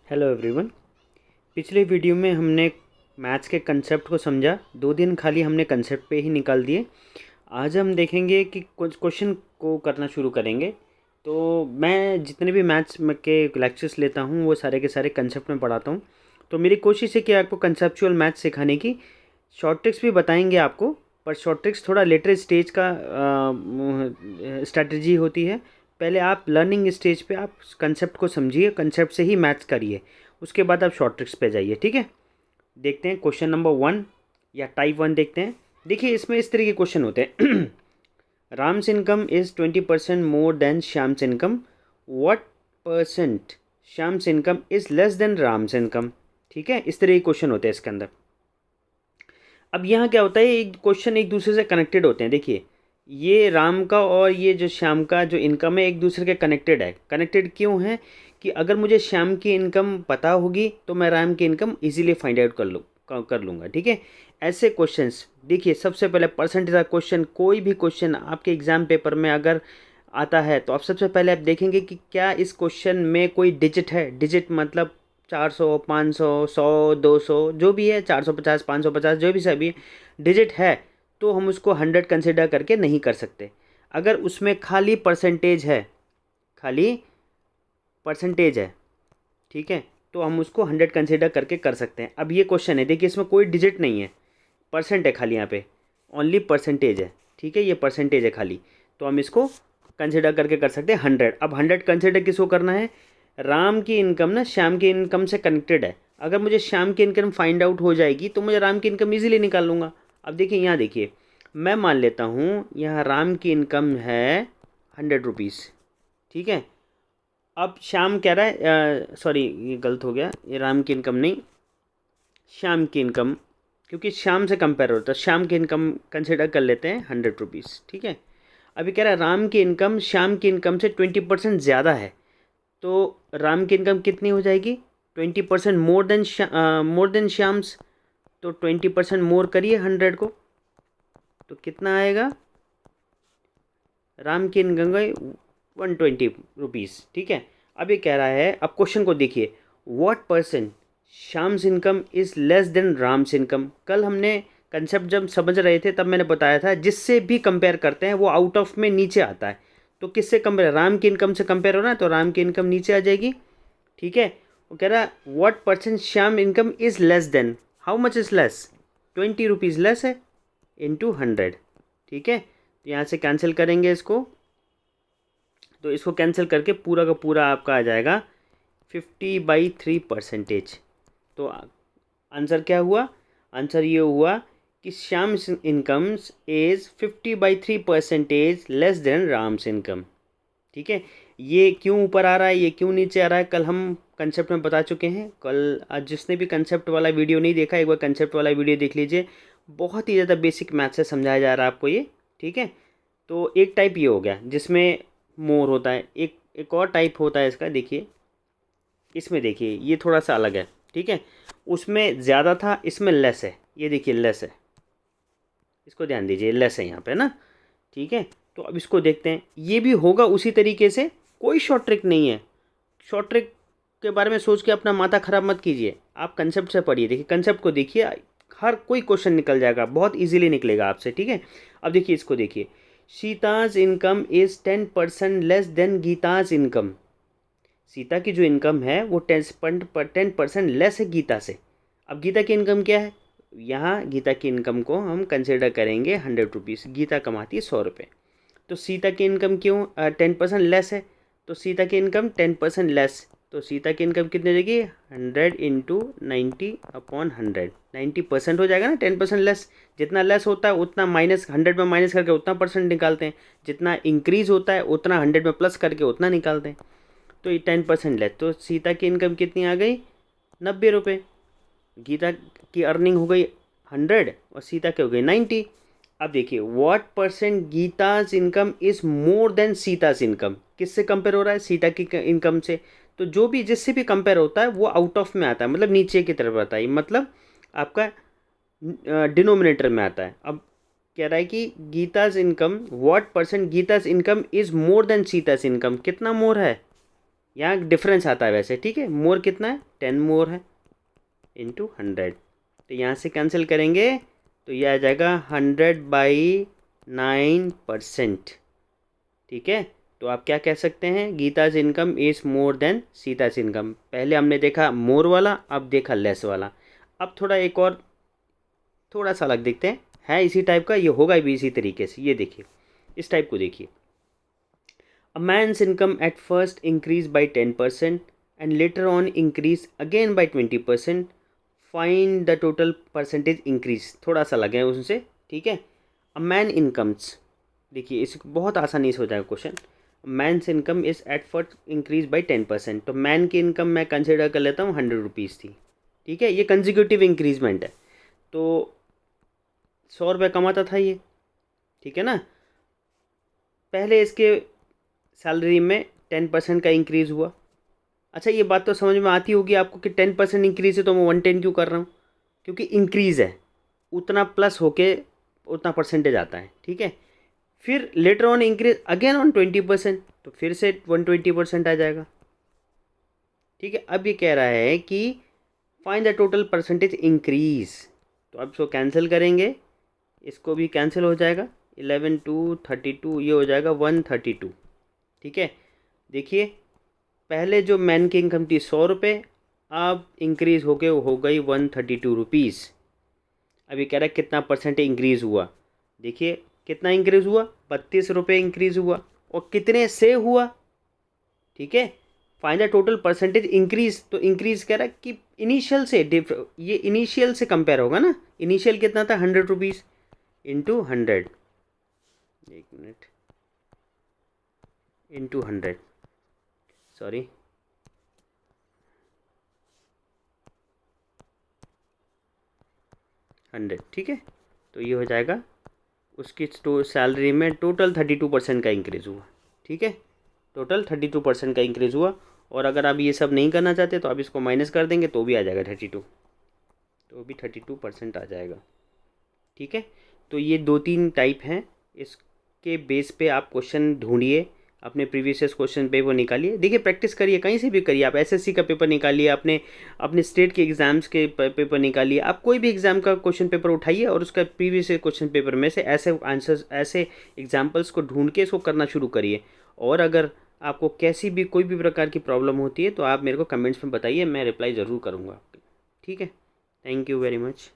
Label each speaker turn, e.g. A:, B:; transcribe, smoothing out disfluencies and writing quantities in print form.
A: Hello everyone. पिछले video में हमने मैथ्स के कंसेप्ट को समझा। 2 दिन खाली हमने कंसेप्ट पे ही निकाल दिए। आज हम देखेंगे कि कुछ क्वेश्चन को करना शुरू करेंगे। तो मैं जितने भी मैथ्स के लेक्चर्स लेता हूँ वो सारे के सारे कंसेप्ट में पढ़ाता हूँ। तो मेरी कोशिश है कि आपको कंसेप्चुअल मैथ्स सिखाने की। शॉर्ट ट्रिक्स भी बताएंगे आपको, पर शॉर्ट ट्रिक्स थोड़ा लेटर स्टेज का स्ट्रैटेजी होती है। पहले आप लर्निंग स्टेज पे आप कंसेप्ट को समझिए, कंसेप्ट से ही मैथ्स करिए, उसके बाद आप शॉर्ट ट्रिक्स पे जाइए। ठीक है, देखते हैं क्वेश्चन नंबर 1 या टाइप 1 देखते हैं। देखिए इसमें इस तरह के क्वेश्चन होते हैं। Ram's income is 20% more than Shyam's income. What percent Shyam's income is less than Ram's income. ठीक है, इस तरह के क्वेश्चन होते हैं इसके अंदर। अब यहाँ क्या होता है, एक क्वेश्चन एक दूसरे से कनेक्टेड होते हैं। देखिए ये राम का और ये जो श्याम का जो इनकम है एक दूसरे के कनेक्टेड है। कनेक्टेड क्यों है कि अगर मुझे श्याम की इनकम पता होगी तो मैं राम की इनकम इजीली फाइंड आउट कर लूँगा। ठीक है, ऐसे क्वेश्चंस देखिए। सबसे पहले परसेंटेज का क्वेश्चन, कोई भी क्वेश्चन आपके एग्ज़ाम पेपर में अगर आता है तो आप सबसे पहले आप देखेंगे कि क्या इस क्वेश्चन में कोई डिजिट है। डिजिट मतलब 400, 500, 100, 200 जो भी है, 450, 550 जो भी सभी डिजिट है, तो हम उसको 100 कंसिडर करके नहीं कर सकते। अगर उसमें खाली परसेंटेज है, खाली परसेंटेज है, ठीक है, तो हम उसको 100 कंसिडर करके कर सकते हैं। अब ये क्वेश्चन है, देखिए इसमें कोई डिजिट नहीं है, परसेंट है खाली, यहाँ पे ओनली परसेंटेज है। ठीक है, ये परसेंटेज है खाली, तो हम इसको कंसिडर करके कर सकते हैं 100। अब 100 कंसिडर किसको करना है? राम की इनकम ना श्याम की इनकम से कनेक्टेड है। अगर मुझे श्याम की इनकम फाइंड आउट हो जाएगी तो मुझे राम की इनकम ईजिली निकाल लूँगा। अब देखिए यहाँ देखिए, मैं मान लेता हूँ यहाँ राम की इनकम है 100 रुपीज़। ठीक है, अब श्याम कह रहा है, सॉरी ये गलत हो गया, ये राम की इनकम नहीं, श्याम की इनकम, क्योंकि श्याम से कंपेयर होता है, श्याम की इनकम कंसिडर कर लेते हैं 100 रुपीज़। ठीक है, अभी कह रहा है राम की इनकम श्याम की इनकम से 20% ज़्यादा है, तो राम की इनकम कितनी हो जाएगी? 20% मोर देन श्याम्स। तो 20% मोर करिए 100 को, तो कितना आएगा? राम की इनकम गई 120 रुपीज़। ठीक है, अब ये कह रहा है, अब क्वेश्चन को देखिए, what percent Shyam's income is less than Ram's income. कल हमने कंसेप्ट जब समझ रहे थे तब मैंने बताया था, जिससे भी कंपेयर करते हैं वो आउट ऑफ में नीचे आता है। तो किससे कंपेयर? राम की इनकम से कंपेयर हो रहा है तो राम की इनकम नीचे आ जाएगी। ठीक है, वो कह रहा है what percent Shyam income is less than, how much is less? 20 rupees less है इंटू 100। ठीक है, तो यहाँ से कैंसिल करेंगे इसको, तो इसको कैंसिल करके पूरा का पूरा आपका आ जाएगा 50/3%। तो आंसर क्या हुआ? आंसर ये हुआ कि Shyam's incomes is 50/3% less than Ram's income. ठीक है, ये क्यों ऊपर आ रहा है, ये क्यों नीचे आ रहा है, कल हम कंसेप्ट में बता चुके हैं। कल आज जिसने भी कंसेप्ट वाला वीडियो नहीं देखा, एक बार कंसेप्ट वाला वीडियो देख लीजिए। बहुत ही ज़्यादा बेसिक मैथ से समझाया जा रहा है आपको ये। ठीक है, तो एक टाइप ये हो गया जिसमें मोर होता है, एक और टाइप होता है इसका। देखिए इसमें, देखिए ये थोड़ा सा अलग है। ठीक है, उसमें ज़्यादा था, इसमें लेस है। ये देखिए लेस है, इसको ध्यान दीजिए, लेस है यहाँ पे ना। ठीक है, तो अब इसको देखते हैं, ये भी होगा उसी तरीके से, कोई शॉर्ट ट्रिक नहीं है। शॉर्ट ट्रिक के बारे में सोच के अपना माथा ख़राब मत कीजिए, आप कंसेप्ट से पढ़िए। देखिए कंसेप्ट को देखिए, हर कोई क्वेश्चन निकल जाएगा, बहुत इजीली निकलेगा आपसे। ठीक है, अब देखिए इसको देखिए, Sita's income is 10% less than Gita's income. Sita की जो इनकम है वो 10% लेस है गीता से। अब गीता की इनकम क्या है? यहाँ गीता की इनकम को हम कंसिडर करेंगे 100 रुपीज़। गीता कमाती है 100 रुपये, तो सीता की इनकम क्यों 10% लेस है? तो सीता की इनकम 10% लेस, तो सीता की इनकम कितनी हो जाएगी? 100 इंटू 90/100, 90% हो जाएगा ना। 10% लेस, जितना लेस होता है उतना माइनस, 100 में माइनस करके उतना परसेंट निकालते हैं, जितना इंक्रीज़ होता है उतना 100 में प्लस करके उतना निकालते हैं। तो ये 10% लेस, तो सीता की इनकम कितनी आ गई? 90 रुपये। गीता की अर्निंग हो गई 100 और सीता की हो गई 90। अब देखिए, what percent Geeta's income is more than Sita's income. किससे कंपेयर हो रहा है? सीता की इनकम से। तो जो भी जिससे भी कंपेयर होता है वो आउट ऑफ में आता है, मतलब नीचे की तरफ आता है, मतलब आपका डिनोमिनेटर में आता है। अब कह रहा है कि Geeta's income, what percent Geeta's income is more than Sita's income. कितना मोर है? यहाँ डिफरेंस आता है वैसे, ठीक है। मोर कितना है, 10 मोर है इंटू 100, तो यहाँ से कैंसिल करेंगे तो ये आ जाएगा 100/9%, ठीक है। तो आप क्या कह सकते हैं, Geeta's income is more than Sita's income. पहले हमने देखा मोर वाला, अब देखा लेस वाला। अब थोड़ा एक और थोड़ा सा अलग देखते हैं, है इसी टाइप का, ये होगा भी इसी तरीके से। ये देखिए, इस टाइप को देखिए, a man's income at first increase by 10% and later on increase again by 20%, find the total percentage increase. थोड़ा सा लगे हैं उनसे, ठीक है। अ मैन इनकम्स, देखिए इसको बहुत आसानी से हो जाएगा question. Man's income is at first increase by 10%, तो मैन की इनकम मैं कंसिडर कर लेता हूँ 100 रुपीज़ थी, ठीक है। ये कंजिक्यूटिव इंक्रीजमेंट है, तो 100 रुपये कमाता था ये, ठीक है ना। पहले इसके सैलरी में 10% का इंक्रीज़ हुआ। अच्छा, ये बात तो समझ में आती होगी आपको कि 10% इंक्रीज़ है तो मैं 110 क्यों कर रहा हूँ, क्योंकि इंक्रीज़ है, उतना प्लस होके उतना परसेंटेज आता है, ठीक है। फिर letter on increase again on 20%, तो फिर से 120% आ जाएगा, ठीक है। अब ये कह रहा है कि find the total percentage increase, तो अब इसको कैंसिल करेंगे, इसको भी कैंसिल हो जाएगा, 11 2 32, ये हो जाएगा 132, ठीक है। देखिए पहले जो मैन की इनकम थी 100 रुपये, अब इंक्रीज़ होके हो गई 132 रुपीज़। अभी कह रहा है कितना परसेंट इंक्रीज़ हुआ, देखिए कितना इंक्रीज़ हुआ, 32 रुपये इंक्रीज़ हुआ, और कितने से हुआ, ठीक है। Find the total percentage increase, तो इंक्रीज़ कह रहा है कि इनिशियल से ये इनिशियल से कंपेयर होगा ना। इनिशियल कितना था, 100 रुपीज़ इंटू 100, एक मिनट, इंटू 100, सॉरी, हंड्रेड, ठीक है। तो ये हो जाएगा उसकी सैलरी में टोटल 32% का इंक्रीज़ हुआ, ठीक है। टोटल 32% का इंक्रीज़ हुआ, और अगर आप ये सब नहीं करना चाहते तो आप इसको माइनस कर देंगे तो भी आ जाएगा 32, तो भी 32% आ जाएगा, ठीक है। तो ये 2-3 टाइप हैं, इसके बेस पे आप क्वेश्चन ढूंढिए, अपने प्रीवियस क्वेश्चन पेपर निकालिए, देखिए प्रैक्टिस करिए, कहीं से भी करिए। आप एसएससी का पेपर निकालिए, अपने अपने स्टेट के एग्ज़ाम्स के पेपर निकालिए, आप कोई भी एग्ज़ाम का क्वेश्चन पेपर उठाइए और उसका प्रीवियस क्वेश्चन पेपर में से ऐसे आंसर्स, ऐसे एग्जाम्पल्स को ढूंढ के इसको करना शुरू करिए। और अगर आपको कैसी भी कोई भी प्रकार की प्रॉब्लम होती है तो आप मेरे को कमेंट्स में बताइए, मैं रिप्लाई ज़रूर करूँगा, ठीक है। Thank you very much.